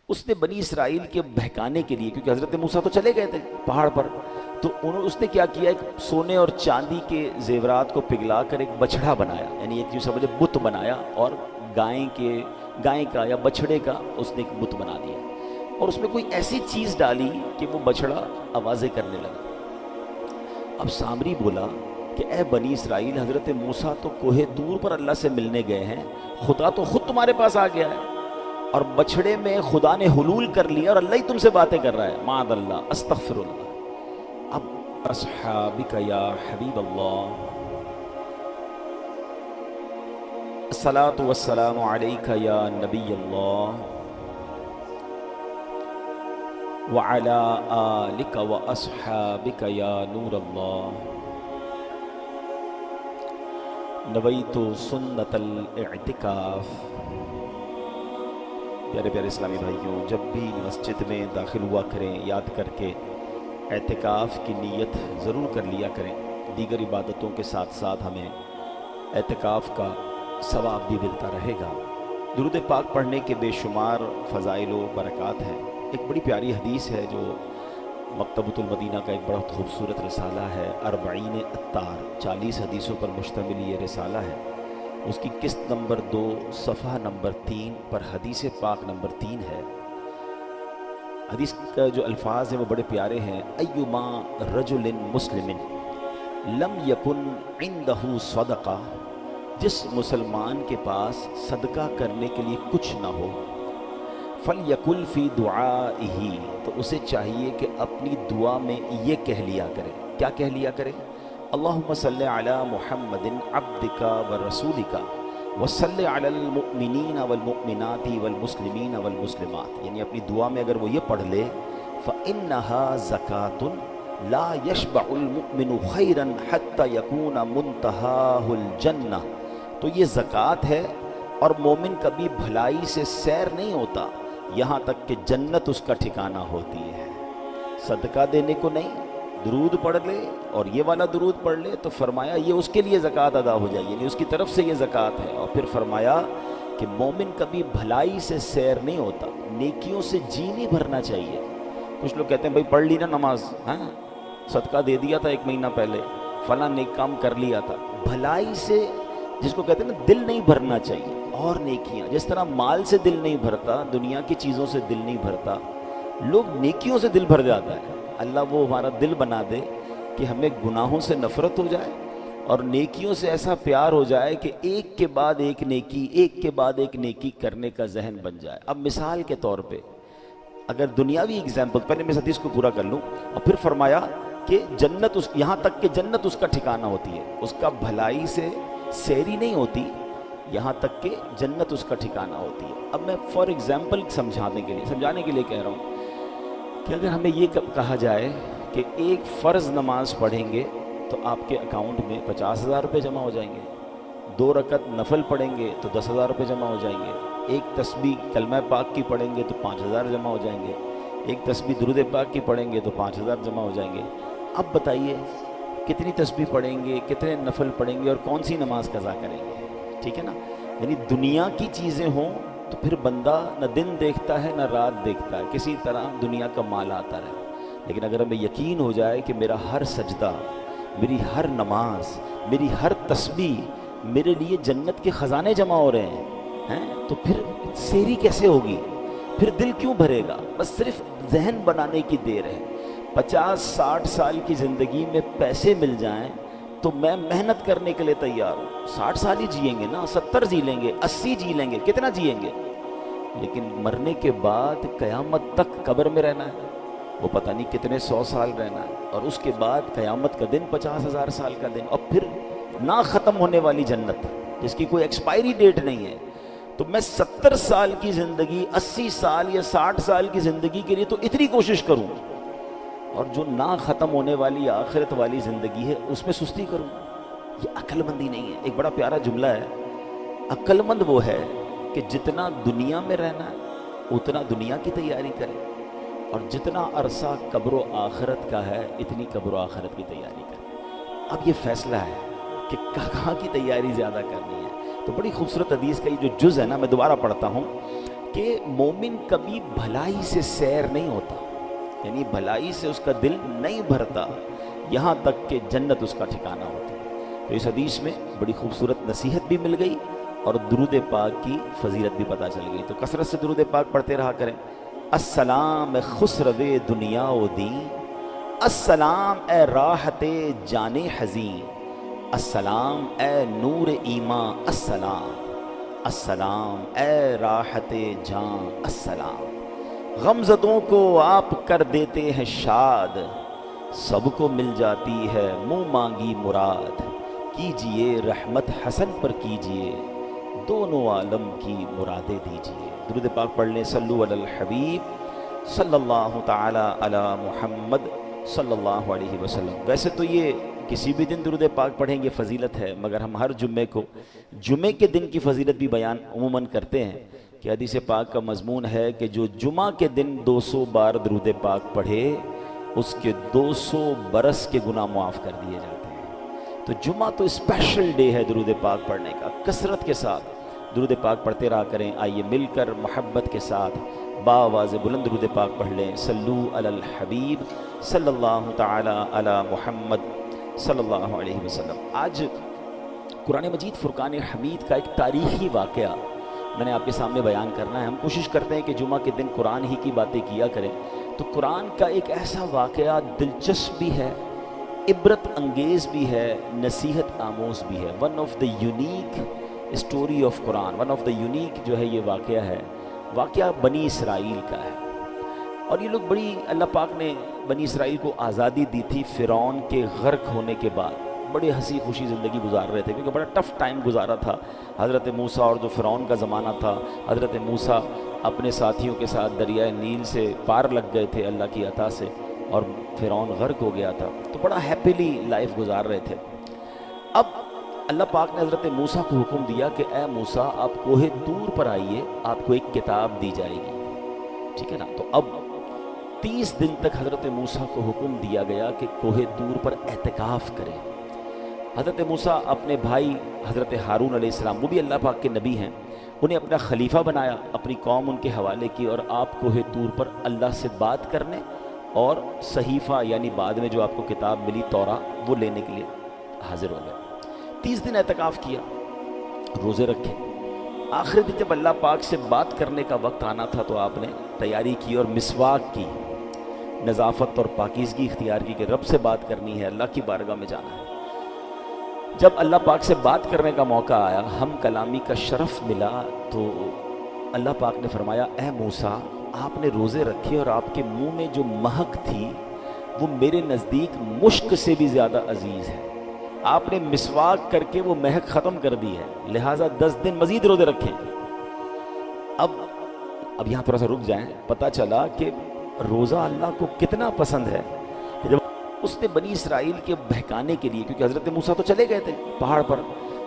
اس نے بنی اسرائیل کے بہکانے کے لیے، کیونکہ حضرت موسیٰ تو چلے گئے تھے پہاڑ پر، تو اس نے کیا کیا، ایک سونے اور چاندی کے زیورات کو پگھلا کر ایک بچھڑا بنایا، یعنی ایک جو سمجھے بت بنایا، اور گائے کا یا بچھڑے کا اس نے ایک بت بنا دیا، اور اس میں کوئی ایسی چیز ڈالی کہ وہ بچھڑا آوازیں کرنے لگا۔ اب سامری بولا کہ اے بنی اسرائیل، حضرت موسیٰ تو کوہ طور پر اللہ سے ملنے گئے ہیں، خدا تو خود تمہارے پاس آ گیا ہے، اور بچھڑے میں خدا نے حلول کر لیا اور اللہ ہی تم سے باتیں کر رہا ہے، معاذ اللہ، استغفر اللہ۔ اب اصحابک یا حبیب اللہ، الصلاۃ والسلام علیک یا نبی اللہ، وعلی آلک واصحابک یا نور اللہ، نویت سنت الاعتکاف۔ پیارے پیارے اسلامی بھائیوں، جب بھی مسجد میں داخل ہوا کریں، یاد کر کے اعتکاف کی نیت ضرور کر لیا کریں۔ دیگر عبادتوں کے ساتھ ساتھ ہمیں اعتکاف کا ثواب بھی ملتا رہے گا۔ درود پاک پڑھنے کے بے شمار فضائل و برکات ہیں۔ ایک بڑی پیاری حدیث ہے جو مکتبۃ المدینہ کا ایک بڑا خوبصورت رسالہ ہے، 40 اطار، 40 حدیثوں پر مشتمل یہ رسالہ ہے۔ اس کی قسط نمبر 2 صفحہ نمبر 3 پر حدیث پاک نمبر 3 ہے۔ حدیث کا جو الفاظ ہیں وہ بڑے پیارے ہیں۔ ایما رجل مسلم لم یکن عندہ صدقہ، جس مسلمان کے پاس صدقہ کرنے کے لیے کچھ نہ ہو، فَلْيَقُلْ فِي دُعَائِهِ، تو اسے چاہیے کہ اپنی دعا میں یہ کہہ لیا کرے۔ کیا کہہ لیا کرے؟ اللہم صلی علی محمد عبدک ورسولک وصلی علی المؤمنین والمؤمنات والمسلمین والمسلمات، یعنی اپنی دعا میں اگر وہ یہ پڑھ لے، فَإِنَّهَا زَكَاةٌ لا يشبع المؤمن خیرا حتی یکون منتہاہ الجنہ، تو یہ زکوٰۃ ہے، اور مومن کبھی بھلائی سے سیر نہیں ہوتا یہاں تک کہ جنت اس کا ٹھکانہ ہوتی ہے۔ صدقہ دینے کو نہیں، درود پڑھ لے اور یہ والا درود پڑھ لے، تو فرمایا یہ اس کے لیے زکوٰۃ ادا ہو جائے، یعنی اس کی طرف سے یہ زکوٰۃ ہے۔ اور پھر فرمایا کہ مومن کبھی بھلائی سے سیر نہیں ہوتا، نیکیوں سے جی نہیں بھرنا چاہیے۔ کچھ لوگ کہتے ہیں بھائی پڑھ لی نا نماز، ہاں صدقہ دے دیا تھا 1 مہینہ پہلے، فلاں نیک کام کر لیا تھا، بھلائی سے جس کو کہتے ہیں نا دل نہیں بھرنا چاہیے۔ اور نیکیاں، جس طرح مال سے دل نہیں بھرتا، دنیا کی چیزوں سے دل نہیں بھرتا، لوگ نیکیوں سے دل بھر جاتا ہے۔ اللہ وہ ہمارا دل بنا دے کہ ہمیں گناہوں سے نفرت ہو جائے اور نیکیوں سے ایسا پیار ہو جائے کہ ایک کے بعد ایک نیکی، ایک کے بعد ایک نیکی کرنے کا ذہن بن جائے۔ اب مثال کے طور پہ اگر دنیاوی اگزامپل، پہلے میں اس حدیث کو پورا کر لوں، اور پھر فرمایا کہ جنت یہاں تک کہ جنت اس کا ٹھکانہ ہوتی ہے، اس کا بھلائی سے سیری نہیں ہوتی یہاں تک کہ جنت اس کا ٹھکانہ ہوتی ہے۔ اب میں فار ایگزامپل سمجھانے کے لیے کہہ رہا ہوں کہ اگر ہمیں یہ کہا جائے کہ ایک فرض نماز پڑھیں گے تو آپ کے اکاؤنٹ میں 50,000 روپے جمع ہو جائیں گے، 2 رکعت نفل پڑھیں گے تو 10,000 روپے جمع ہو جائیں گے، ایک تسبیح کلمہ پاک کی پڑھیں گے تو 5,000 جمع ہو جائیں گے، ایک تسبیح درود پاک کی پڑھیں گے تو 5,000 جمع ہو جائیں گے۔ اب بتائیے کتنی تسبیح پڑھیں گے، کتنے نفل پڑھیں گے، اور کون سی نماز قضا کریں گے؟ ٹھیک ہے نا؟ یعنی دنیا کی چیزیں ہوں تو پھر بندہ نہ دن دیکھتا ہے نہ رات دیکھتا ہے، کسی طرح دنیا کا مال آتا رہے۔ لیکن اگر ہمیں یقین ہو جائے کہ میرا ہر سجدہ، میری ہر نماز، میری ہر تسبیح میرے لیے جنت کے خزانے جمع ہو رہے ہیں، تو پھر سیری کیسے ہوگی؟ پھر دل کیوں بھرے گا؟ بس صرف ذہن بنانے کی دیر ہے۔ 50-60 سال کی زندگی میں پیسے مل جائیں تو میں محنت کرنے کے لیے تیار ہوں۔ 60 سال ہی جئیں گے نا، 70 جی لیں گے، 80 جی لیں گے، کتنا جئیں گے؟ لیکن مرنے کے بعد قیامت تک قبر میں رہنا ہے، وہ پتہ نہیں کتنے 100 سال رہنا ہے، اور اس کے بعد قیامت کا دن 50,000 سال کا دن، اور پھر نہ ختم ہونے والی جنت جس کی کوئی ایکسپائری ڈیٹ نہیں ہے۔ تو میں 70 سال کی زندگی، 80 سال یا 60 سال کی زندگی کے لیے تو اتنی کوشش کروں، اور جو نہ ختم ہونے والی آخرت والی زندگی ہے اس میں سستی کروں؟ یہ عقل مندی نہیں ہے۔ ایک بڑا پیارا جملہ ہے، عقل مند وہ ہے کہ جتنا دنیا میں رہنا ہے اتنا دنیا کی تیاری کرے، اور جتنا عرصہ قبر و آخرت کا ہے اتنی قبر و آخرت کی تیاری کرے۔ اب یہ فیصلہ ہے کہ کہاں کی تیاری زیادہ کرنی ہے۔ تو بڑی خوبصورت حدیث کا یہ جو جز ہے نا، میں دوبارہ پڑھتا ہوں کہ مومن کبھی بھلائی سے سیر نہیں ہوتا، یعنی بھلائی سے اس کا دل نہیں بھرتا یہاں تک کہ جنت اس کا ٹھکانہ ہوتی ہے۔ تو اس حدیث میں بڑی خوبصورت نصیحت بھی مل گئی اور درود پاک کی فضیلت بھی پتہ چل گئی۔ تو کثرت سے درود پاک پڑھتے رہا کریں۔ السلام اے خسرو دنیا و دین، السلام اے راحت جان حزین، السلام اے نور ایمان، السلام السلام اے راحت جان، السلام غمزدوں کو آپ کر دیتے ہیں شاد، سب کو مل جاتی ہے منہ مانگی مراد، کیجئے رحمت حسن پر کیجئے، دونوں عالم کی مرادیں دیجئے۔ درود پاک پڑھ لیں۔ صلو علی الحبیب صلی اللہ تعالی علی محمد صلی اللہ علیہ وسلم۔ ویسے تو یہ کسی بھی دن درود پاک پڑھیں گے فضیلت ہے، مگر ہم ہر جمعے کو جمعے کے دن کی فضیلت بھی بیان عموماً کرتے ہیں کہ حدیث پاک کا مضمون ہے کہ جو جمعہ کے دن 200 بار درود پاک پڑھے اس کے 200 برس کے گناہ معاف کر دیے جاتے ہیں۔ تو جمعہ تو اسپیشل ڈے ہے درود پاک پڑھنے کا۔ کثرت کے ساتھ درود پاک پڑھتے رہا کریں۔ آئیے مل کر محبت کے ساتھ باآواز بلند درود پاک پڑھ لیں۔ صلو علی الحبیب صلی اللہ تعالی علی محمد صلی اللہ علیہ وسلم۔ آج قرآن مجید فرقان حمید کا ایک تاریخی واقعہ میں نے آپ کے سامنے بیان کرنا ہے۔ ہم کوشش کرتے ہیں کہ جمعہ کے دن قرآن ہی کی باتیں کیا کریں، تو قرآن کا ایک ایسا واقعہ دلچسپ بھی ہے، عبرت انگیز بھی ہے، نصیحت آموز بھی ہے۔ One of the unique story of Quran, one of the unique جو ہے یہ واقعہ ہے، واقعہ بنی اسرائیل کا ہے۔ اور یہ لوگ بڑی، اللہ پاک نے بنی اسرائیل کو آزادی دی تھی فرعون کے غرق ہونے کے بعد، بڑے ہنسی خوشی زندگی گزار رہے تھے کیونکہ بڑا ٹف ٹائم گزارا تھا حضرت موسیٰ، اور جو فرعون کا زمانہ تھا، حضرت موسیٰ اپنے ساتھیوں کے ساتھ دریائے نیل سے پار لگ گئے تھے اللہ کی عطا سے، اور فرعون غرق ہو گیا تھا، تو بڑا ہیپیلی لائف گزار رہے تھے۔ اب اللہ پاک نے حضرت موسیٰ کو حکم دیا کہ اے موسیٰ آپ کوہ طور پر آئیے، آپ کو ایک کتاب دی جائے گی، ٹھیک ہے نا۔ تو اب 30 دن تک حضرت موسیٰ کو حکم دیا گیا کہ کوہ طور پر اعتکاف کریں۔ حضرت موسیٰ اپنے بھائی حضرت ہارون علیہ السلام، وہ بھی اللہ پاک کے نبی ہیں، انہیں اپنا خلیفہ بنایا، اپنی قوم ان کے حوالے کی، اور آپ کوہ طور پر اللہ سے بات کرنے اور صحیفہ یعنی بعد میں جو آپ کو کتاب ملی توراہ وہ لینے کے لیے حاضر ہو گئے۔ 30 دن اعتکاف کیا، روزے رکھے۔ آخری دن جب اللہ پاک سے بات کرنے کا وقت آنا تھا تو آپ نے تیاری کی اور مسواک کی، نظافت اور پاکیزگی اختیار کی کہ رب سے بات کرنی ہے، اللہ کی بارگاہ میں جانا ہے۔ جب اللہ پاک سے بات کرنے کا موقع آیا، ہم کلامی کا شرف ملا، تو اللہ پاک نے فرمایا اے موسیٰ آپ نے روزے رکھے اور آپ کے منہ میں جو مہک تھی وہ میرے نزدیک مشک سے بھی زیادہ عزیز ہے، آپ نے مسواک کر کے وہ مہک ختم کر دی ہے، لہٰذا 10 دن مزید روزے رکھیں۔ اب یہاں تھوڑا سا رک جائیں، پتہ چلا کہ روزہ اللہ کو کتنا پسند ہے کہ جب اس نے بنی اسرائیل کے بہکانے کے لیے، کیونکہ حضرت موسیٰ تو چلے گئے تھے پہاڑ پر،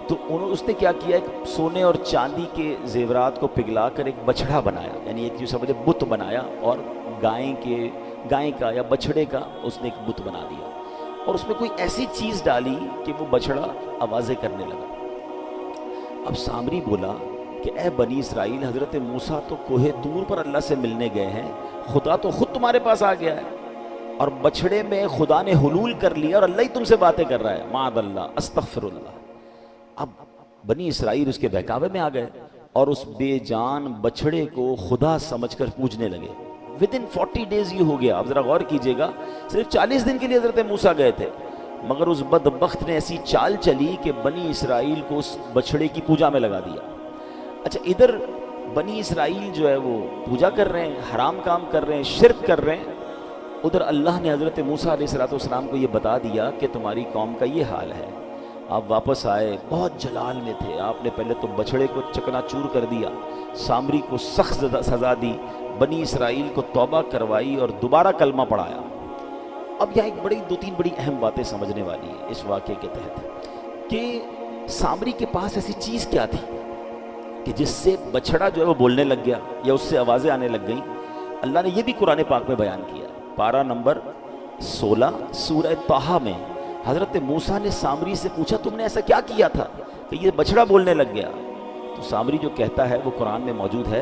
تو اس نے کیا کیا، ایک سونے اور چاندی کے زیورات کو پگھلا کر ایک بچڑا بنایا، یعنی ایک جو سمجھے بت بنایا، اور گائے کا یا بچڑے کا اس نے ایک بت بنا دیا، اور اس میں کوئی ایسی چیز ڈالی کہ وہ بچڑا آوازیں کرنے لگا۔ اب سامری بولا کہ اے بنی اسرائیل، حضرت موسیٰ تو کوہ طور پر اللہ سے ملنے گئے ہیں، خدا تو خود تمہارے پاس آ گیا ہے، اور بچڑے میں خدا نے حلول کر لیا اور اللہ ہی تم سے باتیں کر رہا ہے، معاذ اللہ استغفر اللہ۔ اب بنی اسرائیل اس کے بہکاوے میں آ گئے اور اس بے جان بچڑے کو خدا سمجھ کر پوجنے لگے۔ ودن 40 days یہ ہو گیا۔ اب ذرا غور کیجئے گا، صرف 40 دن کے لیے حضرت موسیٰ گئے تھے، مگر اس بدبخت نے ایسی چال چلی کہ بنی اسرائیل کو اس بچڑے کی پوجا میں لگا دیا۔ اچھا، ادھر بنی اسرائیل جو ہے وہ پوجا کر رہے ہیں، حرام کام کر رہے ہیں، شرک کر رہے ہیں، ادھر اللہ نے حضرت موسیٰ علیہ السلام کو یہ بتا دیا کہ تمہاری قوم کا یہ حال ہے۔ آپ واپس آئے، بہت جلال میں تھے، آپ نے پہلے تو بچڑے کو چکنا چور کر دیا، سامری کو سخت سزا دی، بنی اسرائیل کو توبہ کروائی اور دوبارہ کلمہ پڑھایا۔ اب یہاں ایک دو تین بڑی اہم باتیں سمجھنے والی ہیں اس واقعے کے تحت، کہ سامری کے پاس ایسی چیز کیا تھی کہ جس سے بچڑا جو ہے وہ بولنے لگ گیا یا اس سے آوازیں آنے لگ گئیں۔ اللہ نے یہ بھی قرآن پاک میں بیان کیا، پارہ نمبر 16 سورہ طٰہٰ میں حضرت موسیٰ نے سامری سے پوچھا تم نے ایسا کیا کیا تھا کہ یہ بچڑا بولنے لگ گیا؟ تو سامری جو کہتا ہے وہ قرآن میں موجود ہے،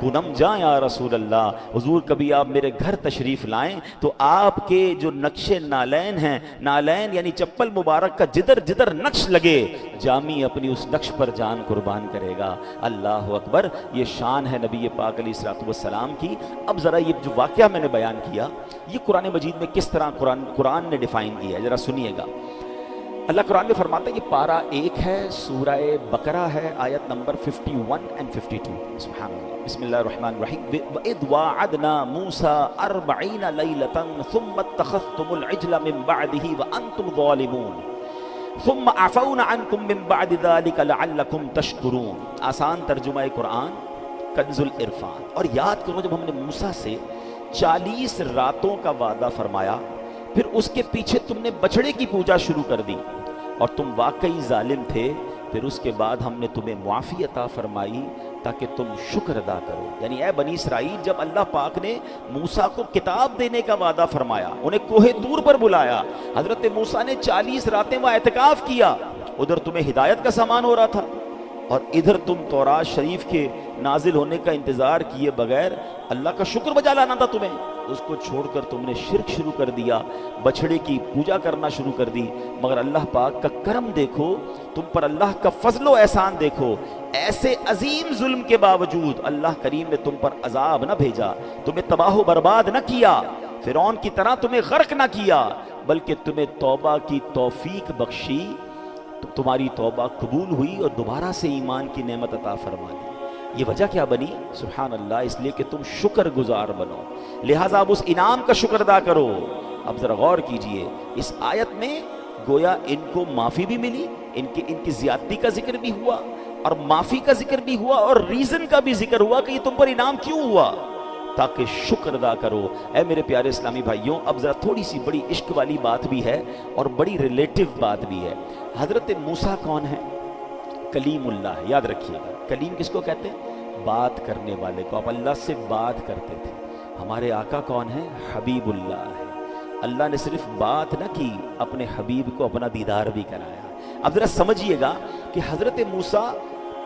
پونم جائیں یا رسول اللہ، حضور کبھی آپ میرے گھر تشریف لائیں تو آپ کے جو نقش نالین ہیں، نالین یعنی چپل مبارک کا جدر جدر نقش لگے، جامی اپنی اس نقش پر جان قربان کرے گا۔ اللہ اکبر، یہ شان ہے نبی پاک علیہ الصلوۃ والسلام کی۔ اب ذرا یہ جو واقعہ میں نے بیان کیا، یہ قرآن مجید میں کس طرح قرآن نے ڈیفائن کیا ہے، ذرا سنیے گا۔ اللہ قرآن میں فرماتا ہے کہ پارہ 1 ہے، سورہ بقرہ ہے، آیت نمبر 51 and 52۔ سبحان اللہ، بسم اللہ الرحمن الرحیم۔ وَإِذْ وَاعَدْنَا مُوسَىٰ 40 لَيْلَةً ثُمَّ اتَّخَذْتُمُ الْعِجْلَ مِن بَعْدِهِ وَأَنْتُمْ ظَالِمُونَ ثُمَّ عَفَوْنَا عَنْكُم مِّن بَعْدِ ذَلِكَ لَعَلَّكُمْ تَشْكُرُونَ۔ آسان ترجمہ قرآن کنز العرفان۔ اور یاد کرو جب ہم نے موسیٰ سے 40 راتوں کا وعدہ فرمایا، پھر اس کے پیچھے تم نے بچڑے کی پوجا شروع کر دی اور تم واقعی ظالم تھے، پھر اس کے بعد ہم نے تمہیں معافی عطا فرمائی تاکہ تم شکر ادا کرو۔ یعنی اے بنی اسرائیل، جب اللہ پاک نے موسیٰ کو کتاب دینے کا وعدہ فرمایا، انہیں کوہ طور پر بلایا، حضرت موسیٰ نے 40 راتیں وہاں اعتکاف کیا، ادھر تمہیں ہدایت کا سامان ہو رہا تھا اور ادھر تم تورات شریف کے نازل ہونے کا انتظار کیے بغیر اللہ کا شکر بجا لانا تھا تمہیں، اس کو چھوڑ کر تم نے شرک شروع کر دیا، بچھڑے کی پوجا کرنا شروع کر دی۔ مگر اللہ پاک کا کرم دیکھو، تم پر اللہ کا فضل و احسان دیکھو، ایسے عظیم ظلم کے باوجود اللہ کریم نے تم پر عذاب نہ بھیجا، تمہیں تباہ و برباد نہ کیا، فرعون کی طرح تمہیں غرق نہ کیا، بلکہ تمہیں توبہ کی توفیق بخشی، تمہاری توبہ قبول ہوئی اور دوبارہ سے ایمان کی نعمت عطا فرما دی۔ یہ وجہ کیا بنی؟ سبحان اللہ، اس لیے کہ تم شکر گزار بنو، لہٰذا اب اس انعام کا شکر ادا کرو۔ اب ذرا غور کیجئے، اس آیت میں گویا ان کو معافی بھی ملی، ان کی زیادتی کا ذکر بھی ہوا اور معافی کا ذکر بھی ہوا اور ریزن کا بھی ذکر ہوا کہ یہ تم پر انعام کیوں ہوا، تاکہ شکر ادا کرو۔ اے میرے پیارے اسلامی بھائیوں، اب ذرا تھوڑی سی بڑی عشق والی بات بھی ہے اور بڑی ریلیٹو بات بھی ہے۔ حضرت موسیٰ کون ہے؟ کلیم اللہ، یاد رکھیے گا۔ کلیم کس کو کہتے ہیں؟ بات کرنے والے کو۔ آپ اللہ سے بات کرتے تھے۔ ہمارے آقا کون ہے؟ حبیب اللہ ہے۔ اللہ نے صرف بات نہ کی، اپنے حبیب کو اپنا دیدار بھی کرایا۔ اب ذرا سمجھیے گا کہ حضرت موسیٰ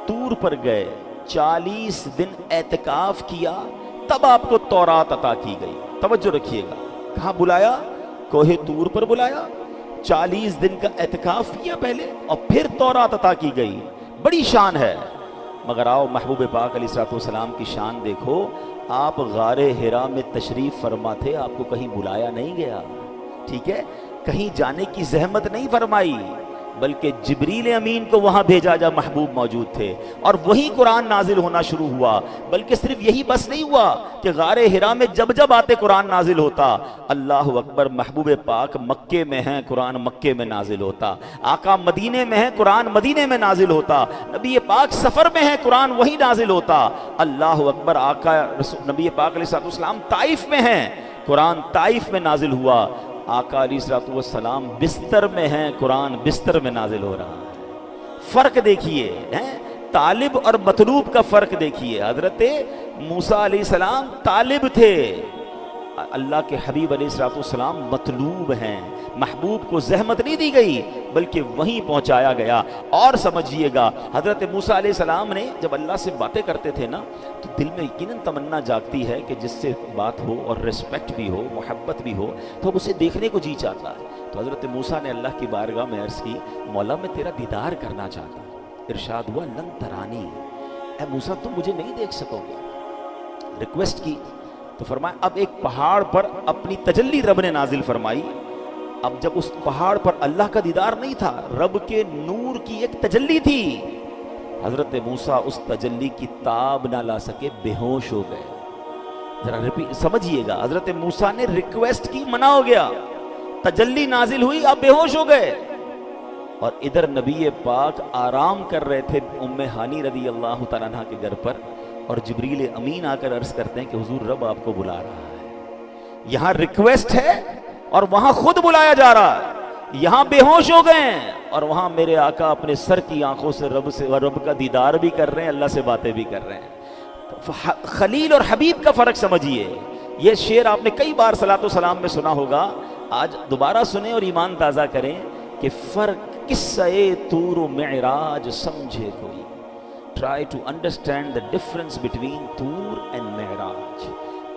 طور پر گئے، 40 دن اعتکاف کیا، تب آپ کو تورات عطا کی گئی۔ توجہ رکھیے گا، کہاں بلایا؟ کوہ طور پر بلایا، 40 دن کا اعتکاف کیا پہلے اور پھر تورات عطا کی گئی۔ بڑی شان ہے۔ مگر آؤ محبوب پاک علیہ الصلوۃ والسلام کی شان دیکھو، آپ غار حرا میں تشریف فرما تھے، آپ کو کہیں بلایا نہیں گیا، ٹھیک ہے، کہیں جانے کی زحمت نہیں فرمائی، بلکہ جبریل امین کو وہاں بھیجا جا محبوب موجود تھے اور وہی قرآن نازل ہونا شروع ہوا۔ بلکہ صرف یہی بس نہیں ہوا کہ غار حرا میں جب جب آتے قرآن نازل ہوتا، اللہ اکبر، محبوب پاک مکے میں ہیں، قرآن مکے میں نازل ہوتا، آقا مدینے میں ہیں، قرآن مدینے میں نازل ہوتا، نبی پاک سفر میں ہیں، قرآن وہی نازل ہوتا، اللہ اکبر، آقا نبی پاک علیہ السلام طائف میں ہیں، قرآن طائف میں نازل ہوا، آقا علیہ الصلوۃ والسلام بستر میں ہیں، قرآن بستر میں نازل ہو رہا ہے۔ فرق دیکھیے، طالب اور مطلوب کا فرق دیکھیے۔ حضرت موسیٰ علیہ السلام طالب تھے، اللہ کے حبیب علیہ الصلوۃ والسلام مطلوب ہیں۔ محبوب کو زحمت نہیں دی گئی بلکہ وہیں پہنچایا گیا۔ اور سمجھیے گا، حضرت موسیٰ علیہ السلام نے جب اللہ سے باتیں کرتے تھے نا، تو دل میں یقیناً تمنا جاگتی ہے کہ جس سے بات ہو اور رسپیکٹ بھی ہو، محبت بھی ہو، تو اب اسے دیکھنے کو جی چاہتا ہے۔ تو حضرت موسیٰ نے اللہ کی بارگاہ میں عرض کی، مولا میں تیرا دیدار کرنا چاہتا ہوں۔ ارشاد ہوا، لن ترانی، اے موسیٰ تم مجھے نہیں دیکھ سکو گے۔ ریکویسٹ کی تو فرمایا، اب ایک پہاڑ پر اپنی تجلی رب نے نازل فرمائی۔ اب جب اس پہاڑ پر اللہ کا دیدار نہیں تھا، رب کے نور کی ایک تجلی تھی، حضرت موسیٰ اس تجلی کی تاب نہ لا سکے، بے ہوش ہو گئے۔ ذرا سمجھیے گا، حضرت موسیٰ نے ریکویسٹ کی، منع ہو گیا، تجلی نازل ہوئی، اب بے ہوش ہو گئے۔ اور ادھر نبی پاک آرام کر رہے تھے ام ہانی رضی اللہ تعالیٰ عنہ کے گھر پر، اور جبریل امین آ کر عرض کرتے ہیں کہ حضور رب آپ کو بلا رہا ہے۔ یہاں ریکویسٹ ہے اور وہاں خود بلایا جا رہا ہے۔ یہاں بے ہوش ہو گئے ہیں اور وہاں میرے آقا اپنے سر کی آنکھوں سے رب کا دیدار بھی کر رہے ہیں، اللہ سے باتیں بھی کر رہے ہیں۔ خلیل اور حبیب کا فرق سمجھیے۔ یہ شعر آپ نے کئی بار صلاۃ و سلام میں سنا ہوگا، آج دوبارہ سنیں اور ایمان تازہ کریں کہ فرق قصہ طور و معراج سمجھے کوئی۔ try to understand the difference between Tur and Mi'raj.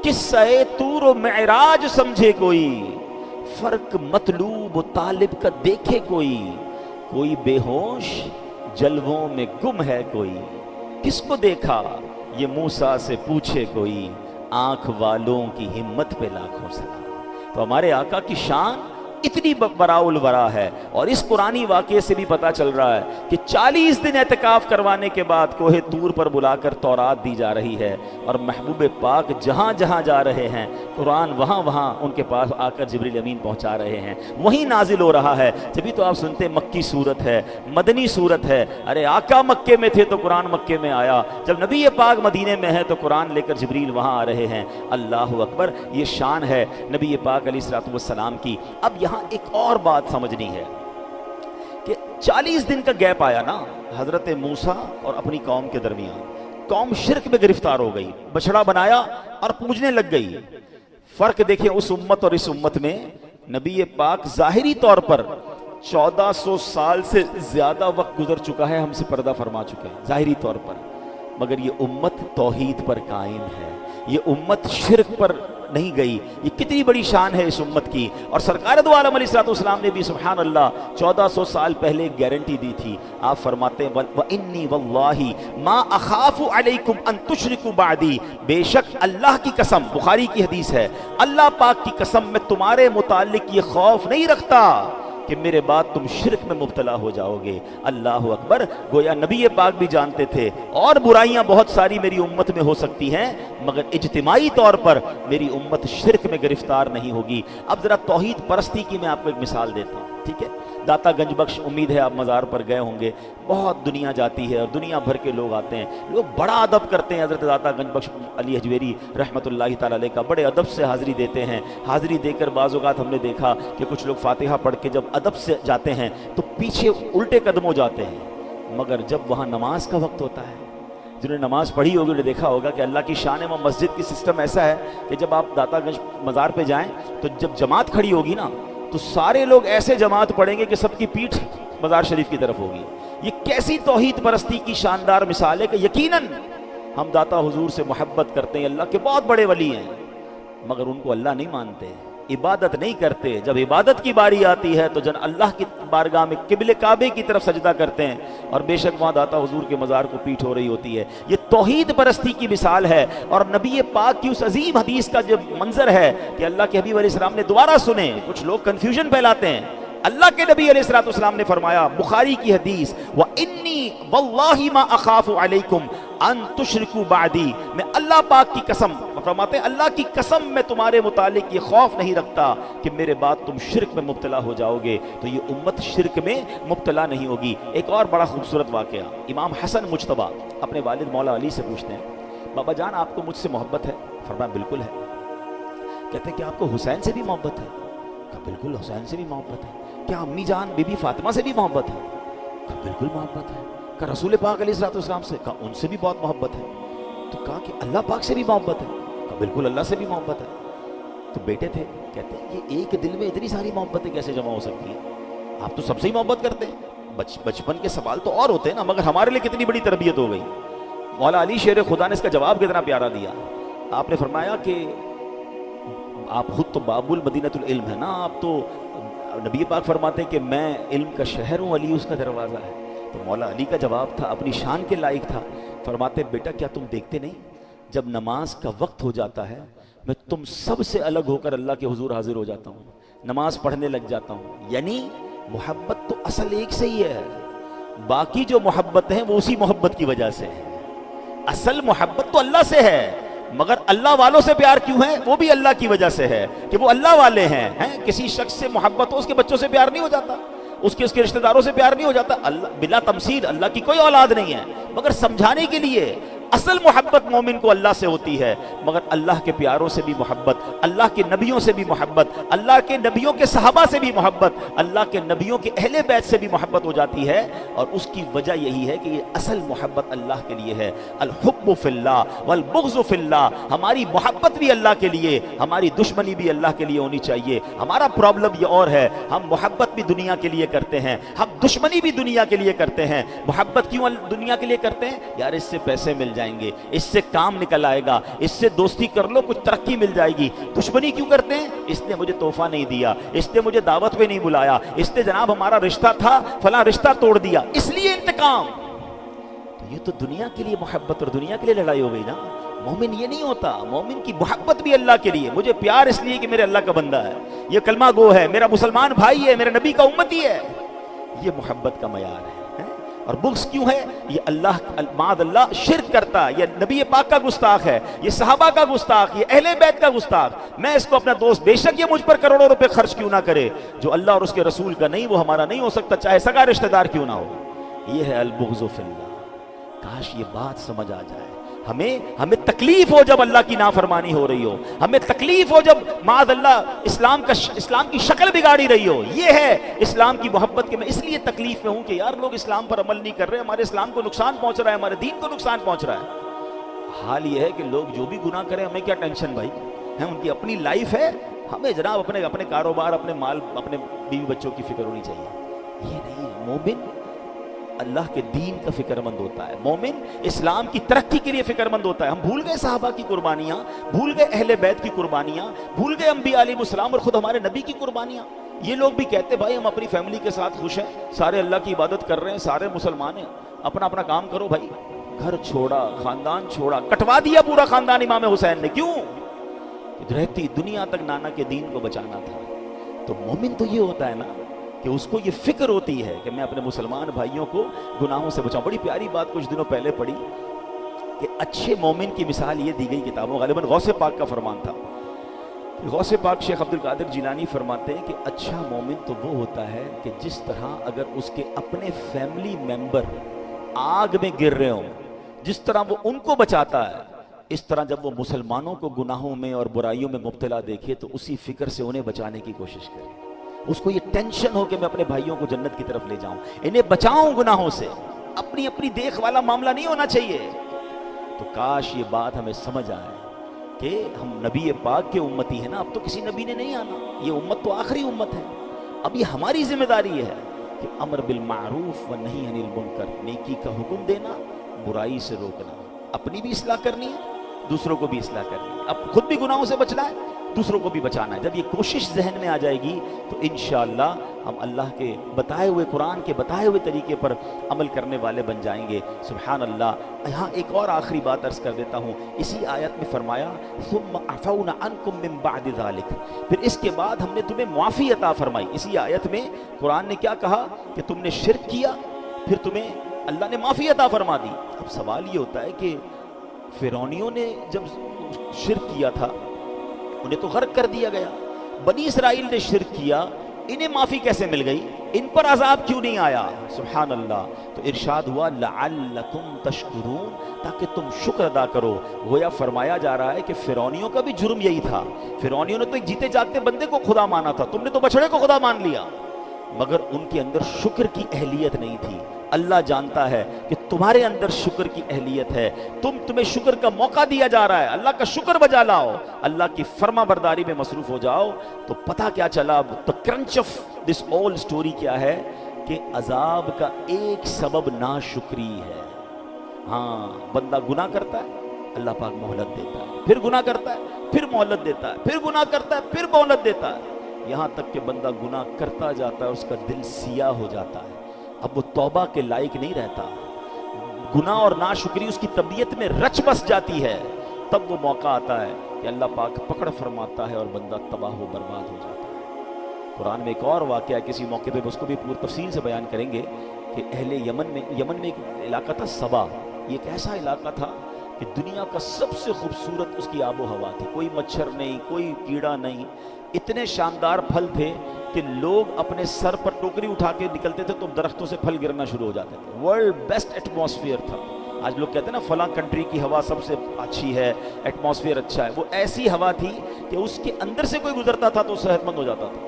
قصہ تور و معراج سمجھے کوئی، فرق مطلوب و طالب کا دیکھے کوئی بے ہوش جلووں میں گم ہے کوئی، کس کو دیکھا یہ موسیٰ سے پوچھے کوئی، آنکھ والوں کی ہمت پہ لاکھوں سلام۔ تو ہمارے آقا کی شان اتنی براء الورا ہے، اور اس قرآنی واقعے سے بھی پتہ چل رہا ہے کہ 40 دن اعتکاف کروانے کے بعد کوہ طور پر بلا کر تورات دی جا رہی ہے، اور محبوب پاک جہاں جہاں جا رہے ہیں قرآن وہاں وہاں ان کے پاس آ کر جبریل امین پہنچا رہے ہیں، وہیں نازل ہو رہا ہے۔ جبھی تو آپ سنتے مکی صورت ہے، مدنی صورت ہے، ارے آقا مکے میں تھے تو قرآن مکے میں آیا، جب نبی پاک مدینے میں ہے تو قرآن لے کر جبریل وہاں آ رہے ہیں۔ اللہ اکبر، یہ شان ہے نبی پاک علیہ الصلوۃ والسلام کی۔ اب یہاں ایک اور بات سمجھنی ہے کہ 40 دن کا گیپ آیا نا حضرت موسیٰ اور اپنی قوم کے درمیان، قوم شرک میں گرفتار ہو گئی، بچڑا بنایا اور پوجنے لگ گئی۔ فرق دیکھیں اس امت اور اس امت میں، نبی پاک ظاہری طور پر 1400 سال سے زیادہ وقت گزر چکا ہے، ہم سے پردہ فرما چکے ہیں ظاہری طور پر، مگر یہ امت توحید پر قائم ہے، یہ امت شرک پر نہیں گئی۔ یہ کتنی بڑی شان ہے اس امت کی، اور سرکار دو عالم علیہ الصلوۃ والسلام نے بھی سبحان اللہ 1400 سال پہلے گارنٹی دی تھی۔ آپ فرماتے ہیں وَإِنِّي وَاللَّهِ مَا أَخَافُ عَلَيْكُمْ أَن تُشْرِكُوا بَعْدِي، بے شک اللہ کی قسم، بخاری کی حدیث ہے، اللہ پاک کی قسم میں تمہارے متعلق یہ خوف نہیں رکھتا کہ میرے بعد تم شرک میں مبتلا ہو جاؤ گے۔ اللہ اکبر، گویا نبی پاک بھی جانتے تھے اور برائیاں بہت ساری میری امت میں ہو سکتی ہیں، مگر اجتماعی طور پر میری امت شرک میں گرفتار نہیں ہوگی۔ اب ذرا توحید پرستی کی میں آپ کو ایک مثال دیتا ہوں، ٹھیک ہے؟ داتا گنج بخش، امید ہے آپ مزار پر گئے ہوں گے، بہت دنیا جاتی ہے اور دنیا بھر کے لوگ آتے ہیں، لوگ بڑا ادب کرتے ہیں۔ حضرت داتا گنج بخش علی حجویری رحمۃ اللہ تعالی علیہ کا بڑے ادب سے حاضری دیتے ہیں۔ حاضری دے کر بعض اوقات ہم نے دیکھا کہ کچھ لوگ فاتحہ پڑھ کے جب ادب سے جاتے ہیں تو پیچھے الٹے قدم ہو جاتے ہیں، مگر جب وہاں نماز کا وقت ہوتا ہے، جنہوں نے نماز پڑھی ہوگی انہیں دیکھا ہوگا کہ اللہ کی شان ہے، وہ مسجد کی سسٹم ایسا ہے کہ جب آپ داتا گنج مزار پہ جائیں تو جب جماعت کھڑی ہوگی نا تو سارے لوگ ایسے جماعت پڑھیں گے کہ سب کی پیٹھ مزار شریف کی طرف ہوگی۔ یہ کیسی توحید پرستی کی شاندار مثال ہے کہ یقیناً ہم داتا حضور سے محبت کرتے ہیں، اللہ کے بہت بڑے ولی ہیں، مگر ان کو اللہ نہیں مانتے، عبادت نہیں کرتے۔ جب عبادت کی باری آتی ہے تو جن اللہ کی بارگاہ میں قبلہ کعبے کی طرف سجدہ کرتے ہیں، اور بے شک وہاں داتا حضور کے مزار کو پیٹھ ہو رہی ہوتی ہے۔ یہ توحید پرستی کی مثال ہے، اور نبی پاک کی اس عظیم حدیث کا جو منظر ہے کہ اللہ کے حبیب علیہ السلام نے دوبارہ سنے، کچھ لوگ کنفیوژن پھیلاتے ہیں۔ اللہ کے نبی علیہ الصلوۃ والسلام نے فرمایا، بخاری کی حدیث، وَإِنِّي وَاللَّهِ مَا أَخَافُ عَلَيْكُمْ أَن تُشْرِكُوا بَعْدِي، میں اللہ پاک کی قسم، فرماتے ہیں اللہ کی قسم میں تمہارے متعلق یہ خوف نہیں رکھتا کہ میرے بعد تم شرک میں مبتلا ہو جاؤ گے، تو یہ امت شرک میں مبتلا نہیں ہوگی۔ ایک اور بڑا خوبصورت واقعہ، امام حسن مجتبیٰ اپنے والد مولا علی سے پوچھتے ہیں، بابا جان آپ کو مجھ سے محبت ہے؟ فرمایا بالکل ہے۔ کہتے ہیں کہ آپ کو حسین سے بھی محبت ہے؟ کہا بالکل حسین سے بھی محبت ہے۔ کیا امی جان بی بی فاطمہ سے بھی محبت ہے؟ کہا بالکل محبت ہے۔ کہا رسول پاک علیہ الصلوۃ والسلام سے؟ کہا ان سے بھی بہت محبت ہے۔ تو کہا کہ اللہ پاک سے بھی محبت ہے؟ کہا بالکل اللہ سے بھی محبت ہے۔ تو بیٹے تھے، کہتے ہیں کہ ایک دل میں اتنی ساری محبتیں کیسے جمع ہو سکتی ہیں؟ آپ تو سب سے ہی محبت کرتے ہیں، بچپن کے سوال تو اور ہوتے ہیں نا، مگر ہمارے لیے کتنی بڑی تربیت ہو گئی۔ مولا علی شیر خدا نے اس کا جواب کتنا پیارا دیا۔ آپ نے فرمایا کہ آپ خود تو باب المدینۃ العلم ہے نا، آپ تو نبی پاک فرماتے ہیں کہ میں علم کا شہر ہوں، علی اس کا دروازہ ہے۔ تو مولا علی کا جواب تھا، اپنی شان کے لائق تھا، فرماتے بیٹا کیا تم دیکھتے نہیں جب نماز کا وقت ہو جاتا ہے میں تم سب سے الگ ہو کر اللہ کے حضور حاضر ہو جاتا ہوں، نماز پڑھنے لگ جاتا ہوں۔ یعنی محبت تو اصل ایک سے ہی ہے، باقی جو محبت ہیں وہ اسی محبت کی وجہ سے ہے۔ اصل محبت تو اللہ سے ہے، مگر اللہ والوں سے پیار کیوں ہے؟ وہ بھی اللہ کی وجہ سے ہے کہ وہ اللہ والے ہیں۔ کسی شخص سے محبت ہو، اس کے بچوں سے پیار نہیں ہو جاتا، اس کے رشتہ داروں سے پیار نہیں ہو جاتا، اللہ بلا تمثیل، اللہ کی کوئی اولاد نہیں ہے، مگر سمجھانے کے لیے اصل محبت مومن کو اللہ سے ہوتی ہے، مگر اللہ کے پیاروں سے بھی محبت، اللہ کے نبیوں سے بھی محبت، اللہ کے نبیوں کے صحابہ سے بھی محبت، اللہ کے نبیوں کے اہل بیت سے بھی محبت ہو جاتی ہے، اور اس کی وجہ یہی ہے کہ یہ اصل محبت اللہ کے لیے ہے۔ الحب فی اللہ والبغض فی اللہ، ہماری محبت بھی اللہ کے لیے، ہماری دشمنی بھی اللہ کے لیے ہونی چاہیے۔ ہمارا پرابلم یہ اور ہے، ہم محبت بھی دنیا کے لیے کرتے ہیں، ہم دشمنی بھی دنیا کے لیے کرتے ہیں۔ محبت کیوں دنیا کے لیے کرتے ہیں؟ یار اس سے پیسے مل جائیں گے، اس سے کام نکل آئے گا، اس سے دوستی کر لو کچھ ترقی مل جائے گی۔ دشمنی کیوں کرتے ہیں؟ اس نے مجھے تحفہ نہیں دیا، اس نے مجھے دعوت پہ نہیں بلایا، اس نے جناب ہمارا رشتہ تھا فلاں رشتہ توڑ دیا، اس لیے انتقام۔ تو یہ تو دنیا کے لیے محبت اور دنیا کے لیے لڑائی ہو گئی نا۔ مومن یہ نہیں ہوتا، مومن کی محبت بھی اللہ کے لیے، مجھے پیار اس لیے کہ میرے اللہ کا بندہ ہے، یہ کلمہ گو ہے، میرا مسلمان بھائی ہے، میرے نبی کا امتی ہے، یہ محبت کا معیار ہے۔ اور بغض کیوں ہے؟ یہ اللہ معاذ اللہ شرک کرتا ہے، یہ نبی پاک کا گستاخ ہے، یہ صحابہ کا گستاخ، یہ اہل بیت کا گستاخ، میں اس کو اپنا دوست، بے شک یہ مجھ پر کروڑوں روپے خرچ کیوں نہ کرے، جو اللہ اور اس کے رسول کا نہیں وہ ہمارا نہیں ہو سکتا، چاہے سگا رشتہ دار کیوں نہ ہو۔ یہ ہے البغض فی اللہ۔ کاش یہ بات سمجھ آ جائے۔ ہمیں تکلیف ہو جب اللہ کی نافرمانی ہو رہی ہو، ہمیں تکلیف ہو جب معاذ اللہ اسلام کی شکل بگاڑی رہی ہو، یہ ہے اسلام کی محبت کہ میں اس لیے تکلیف میں ہوں کہ یار لوگ اسلام پر عمل نہیں کر رہے، ہمارے اسلام کو نقصان پہنچ رہا ہے، ہمارے دین کو نقصان پہنچ رہا ہے۔ حال یہ ہے کہ لوگ جو بھی گناہ کریں ہمیں کیا ٹینشن بھائی، ان کی اپنی لائف ہے، ہمیں جناب اپنے کاروبار، اپنے مال، اپنے بیوی بچوں کی فکر ہونی چاہیے۔ یہ نہیں ہے، مومن اللہ کے دین کا فکر مند ہوتا ہے، مومن اسلام کی ترقی کے لیے فکر مند ہوتا ہے۔ ہم بھول گئے صحابہ کی قربانیاں، بھول گئے اہل بیت کی قربانیاں، بھول گئے انبیاء علیہ السلام اور خود ہمارے نبی کی قربانیاں۔ یہ لوگ بھی کہتے بھائی ہم اپنی فیملی کے ساتھ خوش ہیں، سارے اللہ کی عبادت کر رہے ہیں، سارے مسلمان ہیں، اپنا اپنا کام کرو بھائی۔ گھر چھوڑا، خاندان چھوڑا، کٹوا دیا پورا خاندان امام حسین نے، کیوں؟ رہتی دنیا تک نانا کے دین کو بچانا تھا۔ تو مومن تو یہ ہوتا ہے نا کہ اس کو یہ فکر ہوتی ہے کہ میں اپنے مسلمان بھائیوں کو گناہوں سے بچاؤں۔ بڑی پیاری بات کچھ دنوں پہلے پڑھی کہ اچھے مومن کی مثال یہ دی گئی کتابوں، غالباً غوث پاک کا فرمان تھا۔ غوث پاک شیخ عبد القادر جیلانی فرماتے ہیں کہ اچھا مومن تو وہ ہوتا ہے کہ جس طرح اگر اس کے اپنے فیملی ممبر آگ میں گر رہے ہوں، جس طرح وہ ان کو بچاتا ہے، اس طرح جب وہ مسلمانوں کو گناہوں میں اور برائیوں میں مبتلا دیکھے تو اسی فکر سے انہیں بچانے کی کوشش کرے۔ اس کو یہ ٹینشن ہو کہ میں اپنے بھائیوں کو جنت کی طرف لے جاؤں، انہیں بچاؤں گناہوں سے، اپنی دیکھ والا معاملہ نہیں ہونا چاہیے۔ تو کاش یہ بات ہمیں سمجھ آئے کہ ہم نبی پاک کے امتی ہیں نا، اب تو کسی نبی نے نہیں آنا، یہ امت تو آخری امت ہے۔ اب یہ ہماری ذمہ داری ہے کہ امر بالمعروف و نہی عن المنکر، نیکی کا حکم دینا، برائی سے روکنا، اپنی بھی اصلاح کرنی ہے، دوسروں کو بھی اصلاح کرنی ہے، اب خود بھی گناہوں سے بچنا ہے، دوسروں کو بھی بچانا ہے۔ جب یہ کوشش ذہن میں آ جائے گی تو انشاءاللہ ہم اللہ کے بتائے ہوئے، قرآن کے بتائے ہوئے طریقے پر عمل کرنے والے بن جائیں گے۔ سبحان اللہ۔ یہاں ایک اور آخری بات عرض کر دیتا ہوں، اسی آیت میں فرمایا ثم عفونا عنکم من بعد ذلک، پھر اس کے بعد ہم نے تمہیں معافی عطا فرمائی۔ اسی آیت میں قرآن نے کیا کہا کہ تم نے شرک کیا، پھر تمہیں اللہ نے معافی عطا فرما دی۔ اب سوال یہ ہوتا ہے کہ فرعونیوں نے جب شرک کیا تھا انہیں تو غرق کر دیا گیا، بنی اسرائیل نے شرک کیا، انہیں معافی کیسے مل گئی؟ ان پر عذاب کیوں نہیں آیا؟ سبحان اللہ۔ تو ارشاد ہوا لعلکم تشکرون، تاکہ تم شکر ادا کرو۔ گویا فرمایا جا رہا ہے کہ فرعونیوں کا بھی جرم یہی تھا، فرعونیوں نے تو ایک جیتے جاگتے بندے کو خدا مانا تھا، تم نے تو بچڑے کو خدا مان لیا، مگر ان کے اندر شکر کی اہلیت نہیں تھی۔ اللہ جانتا ہے کہ تمہارے اندر شکر کی اہلیت ہے، تمہیں شکر کا موقع دیا جا رہا ہے، اللہ کا شکر بجا لاؤ، اللہ کی فرما برداری میں مصروف ہو جاؤ۔ تو پتہ کیا چلا؟ اب the crunch of this whole story کیا ہے کہ عذاب کا ایک سبب ناشکری ہے۔ ہاں، بندہ گناہ کرتا ہے، اللہ پاک مہلت دیتا ہے، پھر گناہ کرتا ہے، پھر مہلت دیتا ہے، پھر گناہ کرتا ہے، پھر مہلت دیتا ہے، یہاں تک کہ بندہ گناہ کرتا جاتا ہے، اس کا دل سیاہ ہو جاتا ہے، اب وہ توبہ کے لائق نہیں رہتا، گناہ اور ناشکری اس کی طبیعت میں رچ بس جاتی ہے، تب وہ موقع آتا ہے کہ اللہ پاک پکڑ فرماتا ہے اور بندہ تباہ و برباد ہو جاتا ہے۔ قرآن میں ایک اور واقعہ کسی موقع پہ اس کو بھی پوری تفصیل سے بیان کریں گے کہ اہل یمن میں ایک علاقہ تھا سبا، یہ ایک ایسا علاقہ تھا کہ دنیا کا سب سے خوبصورت اس کی آب و ہوا تھی، کوئی مچھر نہیں، کوئی کیڑا نہیں، اتنے شاندار پھل تھے کہ لوگ اپنے سر پر ٹوکری اٹھا کے نکلتے تھے تو درختوں سے پھل گرنا شروع ہو جاتے تھے، ورلڈ بیسٹ ایٹماسفیئر تھا۔ آج لوگ کہتے ہیں نا فلاں کنٹری کی ہوا سب سے اچھی ہے، ایٹماسفیئر اچھا ہے، وہ ایسی ہوا تھی کہ اس کے اندر سے کوئی گزرتا تھا تو صحت مند ہو جاتا تھا.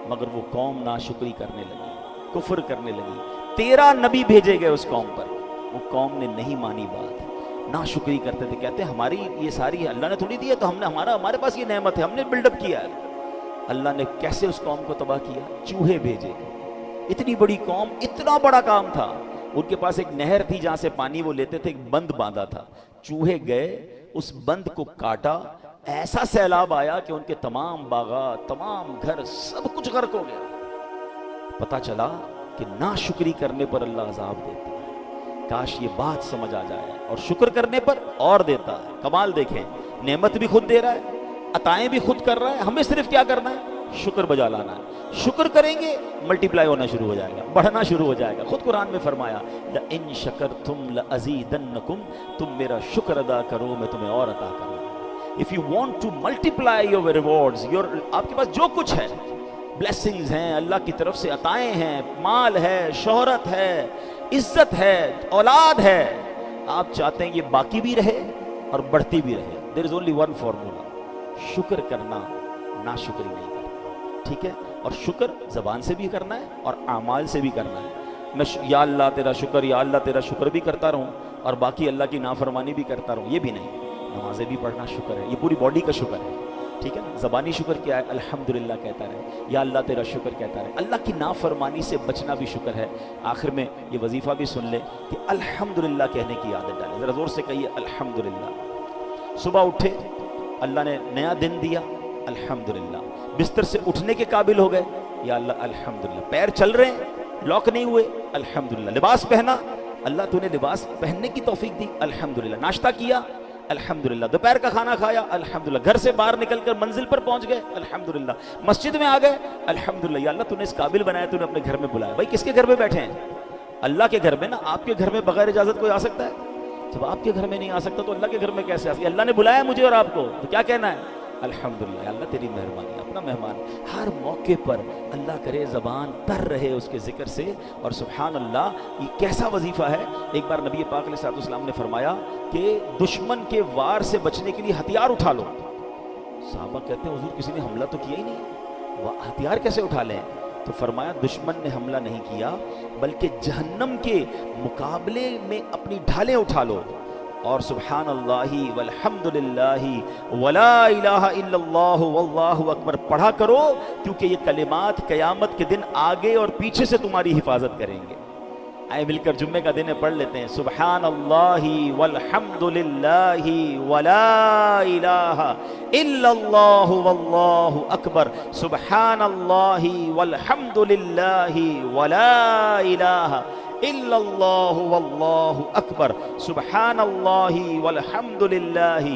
مگر وہ قوم ناشکری کرنے لگی، کفر کرنے لگی. 13 نبی بھیجے گئے اس قوم پر، وہ قوم نے نہیں مانی بات، ناشکری کرتے تھے. کہتے ہیں ہماری یہ ساری اللہ نے تھوڑی دی ہے، تو ہم نے ہمارے پاس یہ نعمت ہے، ہم نے بلڈ اپ کیا ہے. اللہ نے کیسے اس قوم کو تباہ کیا؟ چوہے بھیجے. اتنی بڑی قوم، اتنا بڑا کام تھا. ان کے پاس ایک نہر تھی جہاں سے پانی وہ لیتے تھے، ایک بند باندھا تھا. چوہے گئے، اس بند کو کاٹا، ایسا سیلاب آیا کہ ان کے تمام باغات، تمام گھر، سب کچھ غرق ہو گیا. پتا چلا کہ ناشکری کرنے پر اللہ عذاب دیتا ہے. کاش یہ بات سمجھ آ جائے، اور شکر کرنے پر اور دیتا ہے. کمال دیکھیں، نعمت بھی خود دے رہا ہے، عطائیں بھی خود کر رہا ہے. ہمیں صرف کیا کرنا ہے؟ شکر بجا لانا ہے. شکر کریں گے ملٹی پلائی ہونا شروع ہو جائے گا، بڑھنا شروع ہو جائے گا. خود قرآن میں فرمایا لَإِن شَكَرْتُمْ لَأَزِيدَنَّكُمْ، تم میرا شکر ادا کرو میں تمہیں اور عطا کروں. If you want to multiply your rewards، آپ کے پاس جو کچھ ہے، بلیسنگز ہیں، اللہ کی طرف سے عطائیں ہیں، مال ہے، شہرت ہے، عزت ہے، اولاد ہے، آپ چاہتے ہیں یہ باقی بھی رہے اور بڑھتی بھی رہے. There is only one formula، شکر کرنا، ناشکری نہیں کرنا. ٹھیک ہے؟ اور شکر زبان سے بھی کرنا ہے اور اعمال سے بھی کرنا ہے. میں یا اللہ تیرا شکر، یا اللہ تیرا شکر بھی کرتا رہوں اور باقی اللہ کی نافرمانی بھی کرتا رہوں، یہ بھی نہیں. نمازیں بھی پڑھنا شکر ہے، یہ پوری باڈی کا شکر ہے. ٹھیک ہے نا؟ زبانی شکر کیا ہے؟ الحمدللہ کہتا رہے، یا اللہ تیرا شکر کہتا رہے. اللہ کی نافرمانی سے بچنا بھی شکر ہے. آخر میں یہ وظیفہ بھی سن لے کہ الحمدللہ کہنے کی عادت ڈالیں. ذرا زور سے کہیے الحمدللہ. صبح اٹھے، اللہ نے نیا دن دیا، الحمدللہ. بستر سے اٹھنے کے قابل ہو گئے، یا اللہ الحمدللہ. پیر چل رہے ہیں، لاک نہیں ہوئے، الحمدللہ. لباس پہنا، اللہ تو نے لباس پہننے کی توفیق دی، الحمدللہ. ناشتہ کیا، الحمدللہ. دوپہر کا کھانا کھایا، الحمدللہ. گھر سے باہر نکل کر منزل پر پہنچ گئے، الحمدللہ. مسجد میں آ گئے، الحمدللہ. یا اللہ تو نے اس قابل بنایا، تو نے اپنے گھر میں بلایا. بھائی کس کے گھر میں بیٹھے ہیں؟ اللہ کے گھر میں نا. آپ کے گھر میں بغیر اجازت کوئی آ سکتا ہے؟ جب آپ کے گھر میں نہیں آ سکتا تو اللہ کے گھر میں کیسے آ سکتا؟ اللہ نے بلایا مجھے اور آپ کو، تو کیا کہنا ہے؟ الحمدللہ. اللہ تیری مہربانی. اپنا مہمان ہر موقع پر اللہ کرے زبان تر رہے اس کے ذکر سے. اور سبحان اللہ، یہ کیسا وظیفہ ہے. ایک بار نبی پاک علیہ الصلوۃ والسلام نے فرمایا کہ دشمن کے وار سے بچنے کے لیے ہتھیار اٹھا لو. صحابہ کہتے ہیں حضور کسی نے حملہ تو کیا ہی نہیں، ہتھیار کیسے اٹھا لیں؟ تو فرمایا دشمن نے حملہ نہیں کیا، بلکہ جہنم کے مقابلے میں اپنی ڈھالیں اٹھا لو. اور سبحان اللہ والحمدللہ ولا الہ الا اللہ واللہ اکبر پڑھا کرو، کیونکہ یہ کلمات قیامت کے دن آگے اور پیچھے سے تمہاری حفاظت کریں گے. آئے مل کر جمعے کا دن ہے پڑھ لیتے ہیں. سبحان اللہ والحمدللہ ولا الہ الا اللہ واللہ اکبر. سبحان اللہ والحمدللہ ولا الہ الا اللہ واللہ اکبر. سبحان اللہ والحمدللہ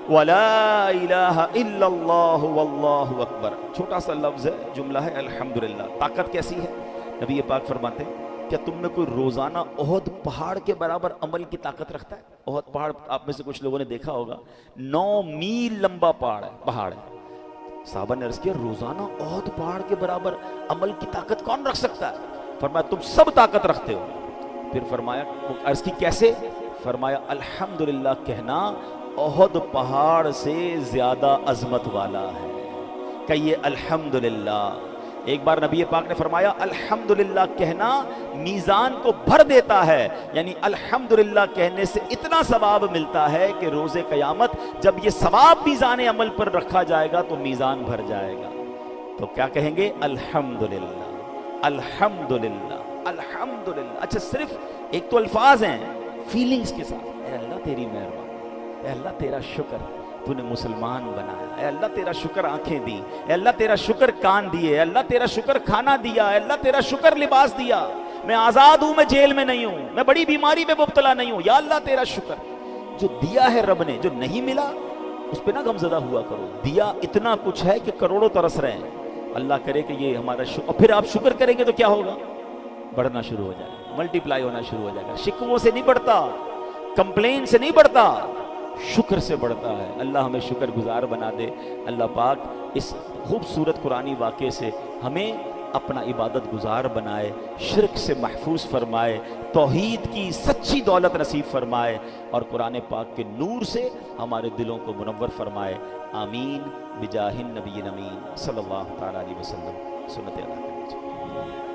ولا الہ الا اللہ واللہ اکبر. چھوٹا سا لفظ ہے، جملہ ہے الحمدللہ. طاقت کیسی ہے؟ نبی پاک فرماتے ہیں کیا تم میں کوئی روزانہ احد پہاڑ کے برابر عمل کی طاقت رکھتا ہے؟ احد پہاڑ آپ میں سے کچھ لوگوں نے دیکھا ہوگا، 9 میل لمبا پہاڑ ہے. صحابہ نے عرض کیا روزانہ احد پہاڑ کے برابر عمل کی طاقت کون رکھ سکتا ہے؟ فرمایا تم سب طاقت رکھتے ہو. پھر فرمایا عرض کی کیسے؟ فرمایا الحمدللہ کہنا احد پہاڑ سے زیادہ عظمت والا ہے. کہیے الحمدللہ. ایک بار نبی پاک نے فرمایا الحمدللہ کہنا میزان کو بھر دیتا ہے. یعنی الحمدللہ کہنے سے اتنا ثواب ملتا ہے کہ روز قیامت جب یہ ثواب میزان عمل پر رکھا جائے گا تو میزان بھر جائے گا. تو کیا کہیں گے؟ الحمدللہ الحمدللہ الحمدللہ. اچھا صرف ایک تو الفاظ ہیں، فیلنگز کے ساتھ. اے اللہ تیری مہربانی، اے اللہ تیرا شکر تو نے مسلمان بنایا، اے اللہ تیرا شکر آنکھیں دی، اے اللہ تیرا شکر کان دیے، اے اللہ تیرا شکر کھانا دیا، اے اللہ تیرا شکر لباس دیا، میں آزاد ہوں، میں جیل میں نہیں ہوں، میں بڑی بیماری میں مبتلا نہیں ہوں. یا اللہ تیرا شکر. جو دیا ہے رب نے، جو نہیں ملا اس پہ نہ غمزدہ ہوا کرو. دیا اتنا کچھ ہے کہ کروڑوں ترس رہے ہیں. اللہ کرے کہ یہ ہمارا شکر، پھر آپ شکر کریں گے تو کیا ہوگا؟ بڑھنا شروع ہو جائے گا، ملٹی پلائی ہونا شروع ہو جائے گا. شکووں سے نہیں بڑھتا، کمپلین سے نہیں بڑھتا، شکر سے بڑھتا ہے. اللہ ہمیں شکر گزار بنا دے. اللہ پاک اس خوبصورت قرآنی واقعے سے ہمیں اپنا عبادت گزار بنائے، شرک سے محفوظ فرمائے، توحید کی سچی دولت نصیب فرمائے، اور قرآن پاک کے نور سے ہمارے دلوں کو منور فرمائے۔ آمین بجاہ النبی امین صلی اللہ تعالیٰ علیہ وسلم۔ سنت ادا کر لیجیے۔